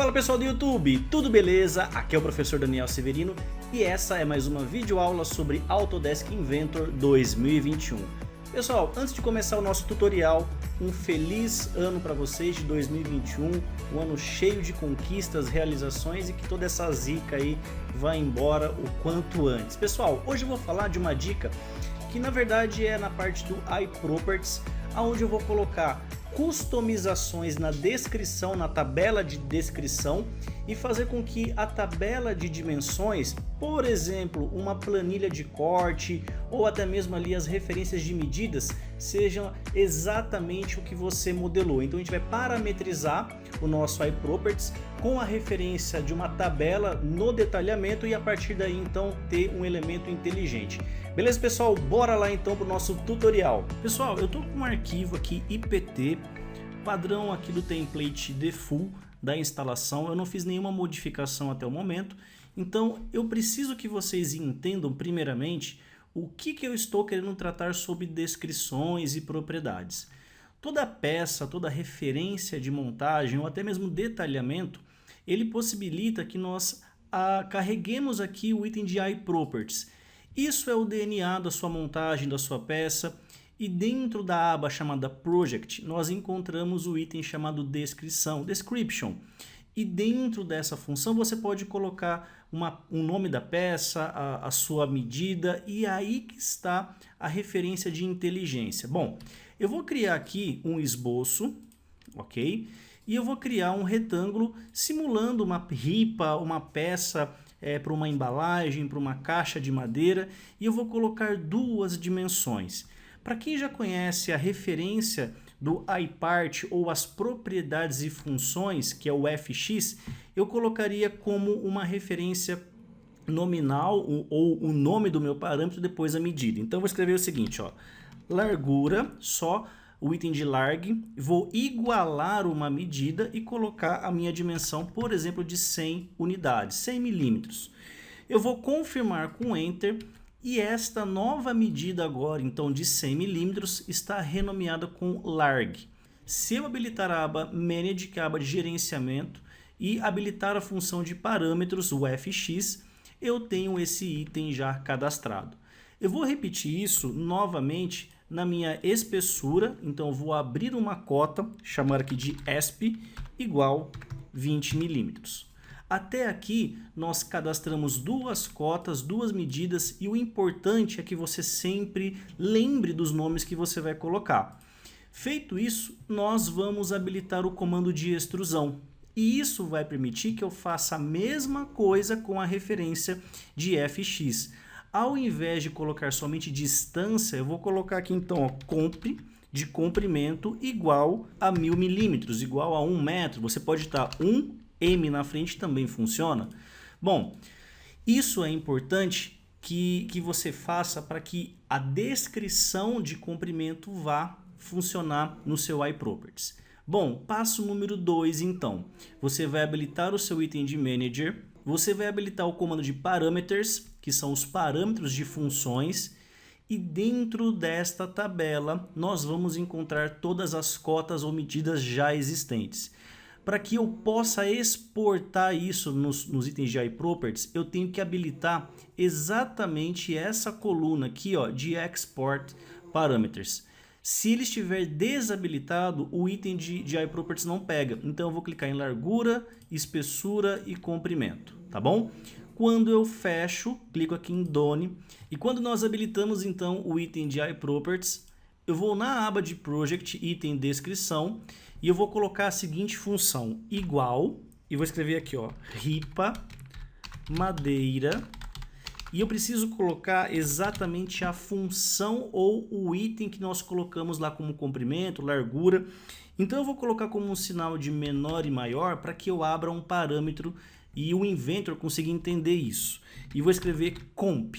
Fala pessoal do YouTube, tudo beleza? Aqui é o professor Daniel Severino e essa é mais uma videoaula sobre Autodesk Inventor 2021. Pessoal, antes de começar o nosso tutorial, um feliz ano para vocês de 2021, um ano cheio de conquistas, realizações e que toda essa zica aí vá embora o quanto antes. Pessoal, hoje eu vou falar de uma dica que na verdade é na parte do iProperties, onde eu vou colocar customizações na descrição, na tabela de descrição e fazer com que a tabela de dimensões, por exemplo, uma planilha de corte ou até mesmo ali as referências de medidas sejam exatamente o que você modelou. Então a gente vai parametrizar o nosso iProperties com a referência de uma tabela no detalhamento e a partir daí então ter um elemento inteligente. Beleza, pessoal? Bora lá então para o nosso tutorial. Pessoal, eu estou com um arquivo aqui IPT, padrão aqui do template default da instalação. Eu não fiz nenhuma modificação até o momento, então eu preciso que vocês entendam primeiramente o que eu estou querendo tratar sobre descrições e propriedades. Toda peça, toda referência de montagem ou até mesmo detalhamento, ele possibilita que nós carreguemos aqui o item de iProperties. Isso é o DNA da sua montagem, da sua peça, e dentro da aba chamada Project nós encontramos o item chamado Descrição, Description. E dentro dessa função você pode colocar um nome da peça, a sua medida, e aí que está a referência de inteligência. Bom, eu vou criar aqui um esboço, ok? E eu vou criar um retângulo simulando uma ripa, uma peça para uma embalagem, para uma caixa de madeira, e eu vou colocar duas dimensões. Para quem já conhece a referência do iPart ou as propriedades e funções, que é o FX, eu colocaria como uma referência nominal ou o nome do meu parâmetro depois a medida. Então eu vou escrever o seguinte, ó, largura, só o item de larg, vou igualar uma medida e colocar a minha dimensão, por exemplo, de 100 unidades, 100 milímetros. Eu vou confirmar com Enter e esta nova medida agora, então de 100 milímetros, está renomeada com larg. Se eu habilitar a aba Manage, que é a aba de gerenciamento, e habilitar a função de parâmetros, o FX, eu tenho esse item já cadastrado. Eu vou repetir isso novamente na minha espessura, então eu vou abrir uma cota, chamar aqui de ESP, igual 20 milímetros. Até aqui nós cadastramos duas cotas, duas medidas, e o importante é que você sempre lembre dos nomes que você vai colocar. Feito isso, nós vamos habilitar o comando de extrusão. E isso vai permitir que eu faça a mesma coisa com a referência de FX. Ao invés de colocar somente distância, eu vou colocar aqui então, ó, comp de comprimento igual a 1000 milímetros, igual a 1 metro. Você pode estar 1 M na frente, também funciona. Bom, isso é importante que você faça para que a descrição de comprimento vá funcionar no seu iProperties. Bom, passo número 2 então. Você vai habilitar o seu item de Manager. Você vai habilitar o comando de Parameters, que são os parâmetros de funções, e dentro desta tabela nós vamos encontrar todas as cotas ou medidas já existentes. Para que eu possa exportar isso nos itens de iProperties, eu tenho que habilitar exatamente essa coluna aqui, ó, de Export Parameters. Se ele estiver desabilitado, o item de iProperties não pega. Então eu vou clicar em largura, espessura e comprimento, tá bom? Quando eu fecho, clico aqui em Done. E quando nós habilitamos então o item de iProperties, eu vou na aba de Project, item descrição, e eu vou colocar a seguinte função, igual, e vou escrever aqui, ó, ripa, madeira, e eu preciso colocar exatamente a função ou o item que nós colocamos lá como comprimento, largura. Então eu vou colocar como um sinal de menor e maior para que eu abra um parâmetro e o Inventor consiga entender isso. E vou escrever comp.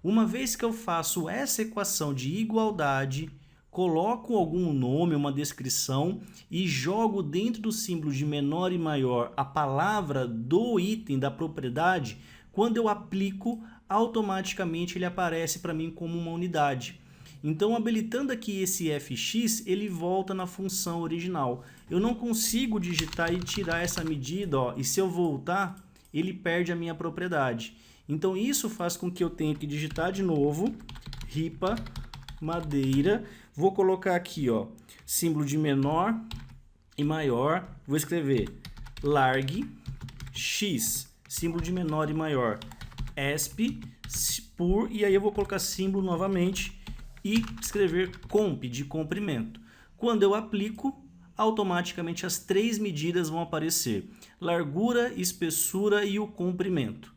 Uma vez que eu faço essa equação de igualdade, coloco algum nome, uma descrição e jogo dentro do símbolo de menor e maior a palavra do item da propriedade, quando eu aplico, automaticamente ele aparece para mim como uma unidade. Então, habilitando aqui esse fx, ele volta na função original. Eu não consigo digitar e tirar essa medida, ó, e se eu voltar, ele perde a minha propriedade. Então, isso faz com que eu tenha que digitar de novo, ripa madeira. Vou colocar aqui, ó, símbolo de menor e maior. Vou escrever larg x, símbolo de menor e maior, esp por, e aí eu vou colocar símbolo novamente e escrever comp, de comprimento. Quando eu aplico, automaticamente as três medidas vão aparecer: largura, espessura e o comprimento.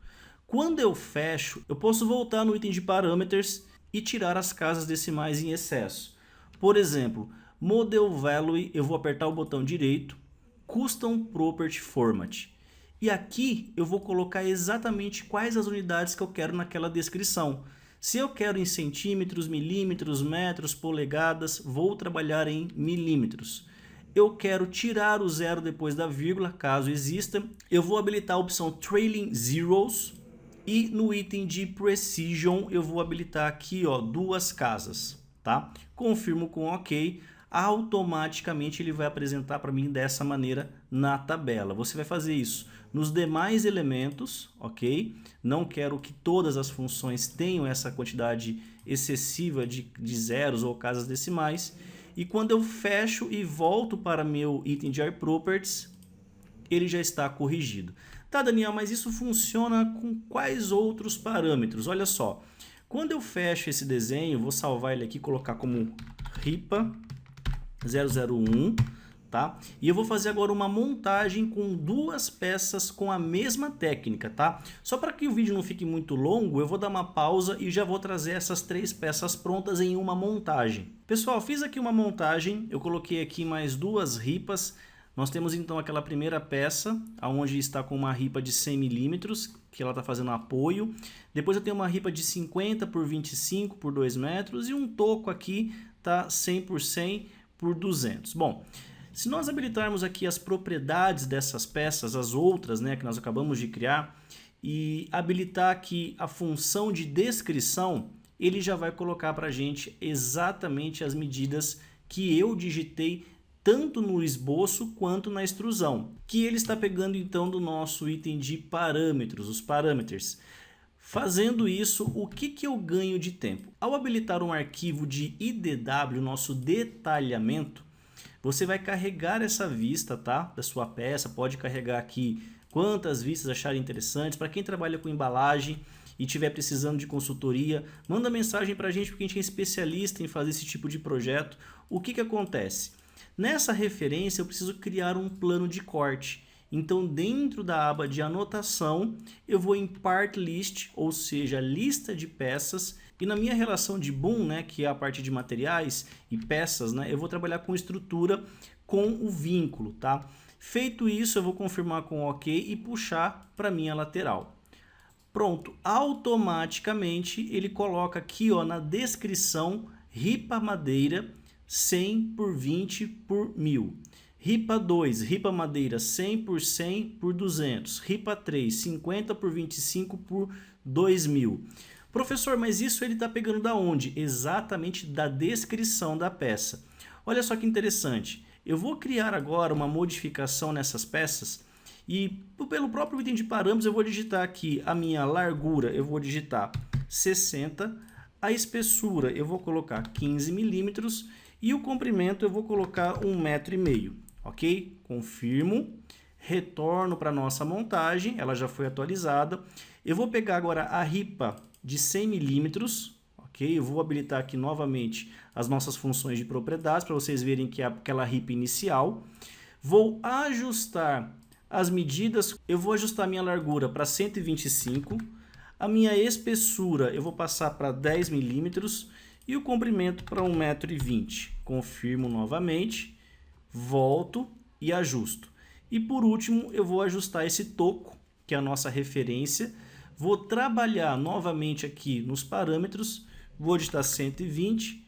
Quando eu fecho, eu posso voltar no item de parameters e tirar as casas decimais em excesso. Por exemplo, model value, eu vou apertar o botão direito, custom property format. E aqui eu vou colocar exatamente quais as unidades que eu quero naquela descrição. Se eu quero em centímetros, milímetros, metros, polegadas, vou trabalhar em milímetros. Eu quero tirar o zero depois da vírgula, caso exista. Eu vou habilitar a opção Trailing Zeros. E no item de Precision eu vou habilitar aqui, ó, 2 casas. Tá? Confirmo com OK. Automaticamente ele vai apresentar para mim dessa maneira na tabela. Você vai fazer isso nos demais elementos, ok? Não quero que todas as funções tenham essa quantidade excessiva de zeros ou casas decimais. E quando eu fecho e volto para meu item de iProperties, ele já está corrigido. Tá, Daniel, mas isso funciona com quais outros parâmetros? Olha só, quando eu fecho esse desenho, vou salvar ele aqui e colocar como ripa 001, tá? E eu vou fazer agora uma montagem com 2 peças com a mesma técnica, tá? Só para que o vídeo não fique muito longo, eu vou dar uma pausa e já vou trazer essas 3 peças prontas em uma montagem. Pessoal, fiz aqui uma montagem, eu coloquei aqui mais 2 ripas. Nós temos então aquela primeira peça, onde está com uma ripa de 100 milímetros, que ela está fazendo apoio. Depois eu tenho uma ripa de 50 por 25 por 2 metros e um toco aqui tá 100 por 100 por 200. Bom, se nós habilitarmos aqui as propriedades dessas peças, as outras, né, que nós acabamos de criar, e habilitar aqui a função de descrição, ele já vai colocar para a gente exatamente as medidas que eu digitei tanto no esboço quanto na extrusão, que ele está pegando então do nosso item de parâmetros, os parameters. Fazendo isso, o que eu ganho de tempo? Ao habilitar um arquivo de IDW, nosso detalhamento, você vai carregar essa vista, tá, da sua peça. Pode carregar aqui quantas vistas acharem interessantes. Para quem trabalha com embalagem e estiver precisando de consultoria, manda mensagem para a gente, porque a gente é especialista em fazer esse tipo de projeto. O que acontece? Nessa referência eu preciso criar um plano de corte. Então, dentro da aba de anotação, eu vou em Part List, ou seja, lista de peças. E na minha relação de BOM, né, que é a parte de materiais e peças, né, eu vou trabalhar com estrutura com o vínculo. Tá? Feito isso, eu vou confirmar com OK e puxar para a minha lateral. Pronto, automaticamente ele coloca aqui, ó, na descrição, ripa madeira 100 por 20 por 1000. Ripa 2, ripa madeira 100 por 100 por 200. Ripa 3, 50 por 25 por 2000. Professor, mas isso ele está pegando da onde? Exatamente da descrição da peça. Olha só que interessante. Eu vou criar agora uma modificação nessas peças e pelo próprio item de parâmetros eu vou digitar aqui a minha largura, eu vou digitar 60, a espessura eu vou colocar 15 milímetros e o comprimento eu vou colocar 1,5 m. Ok? Confirmo, retorno para a nossa montagem, ela já foi atualizada. Eu vou pegar agora a ripa de 100 milímetros, ok? Eu vou habilitar aqui novamente as nossas funções de propriedades para vocês verem que é aquela ripa inicial. Vou ajustar as medidas, eu vou ajustar a minha largura para 125, a minha espessura eu vou passar para 10 milímetros e o comprimento para 1,20 m. Confirmo novamente. Volto e ajusto. E por último eu vou ajustar esse toco, que é a nossa referência. Vou trabalhar novamente aqui nos parâmetros. Vou digitar 120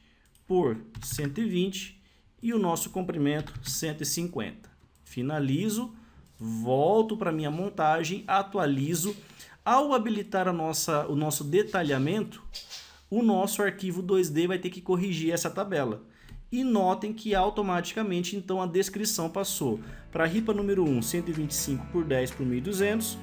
por 120 e o nosso comprimento 150. Finalizo, volto para minha montagem, atualizo. Ao habilitar o nosso detalhamento, o nosso arquivo 2D vai ter que corrigir essa tabela. E notem que automaticamente então a descrição passou para a ripa número 1, 125 por 10 por 1200,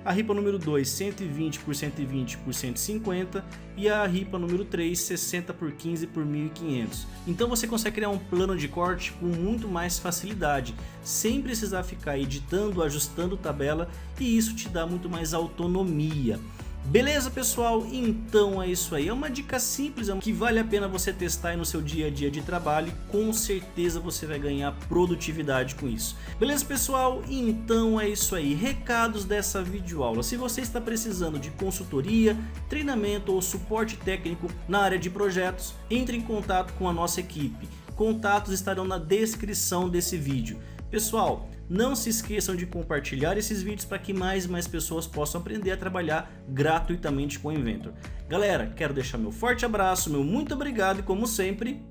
a ripa número 2, 120 por 120 por 150 e a ripa número 3, 60 por 15 por 1500. Então você consegue criar um plano de corte com muito mais facilidade, sem precisar ficar editando, ajustando tabela, e isso te dá muito mais autonomia. Beleza, pessoal? Então é isso aí, é uma dica simples que vale a pena você testar aí no seu dia a dia de trabalho e com certeza você vai ganhar produtividade com isso. Beleza, pessoal? Então é isso aí, recados dessa videoaula. Se você está precisando de consultoria, treinamento ou suporte técnico na área de projetos, entre em contato com a nossa equipe. Contatos estarão na descrição desse vídeo. Pessoal, não se esqueçam de compartilhar esses vídeos para que mais e mais pessoas possam aprender a trabalhar gratuitamente com o Inventor. Galera, quero deixar meu forte abraço, meu muito obrigado e como sempre,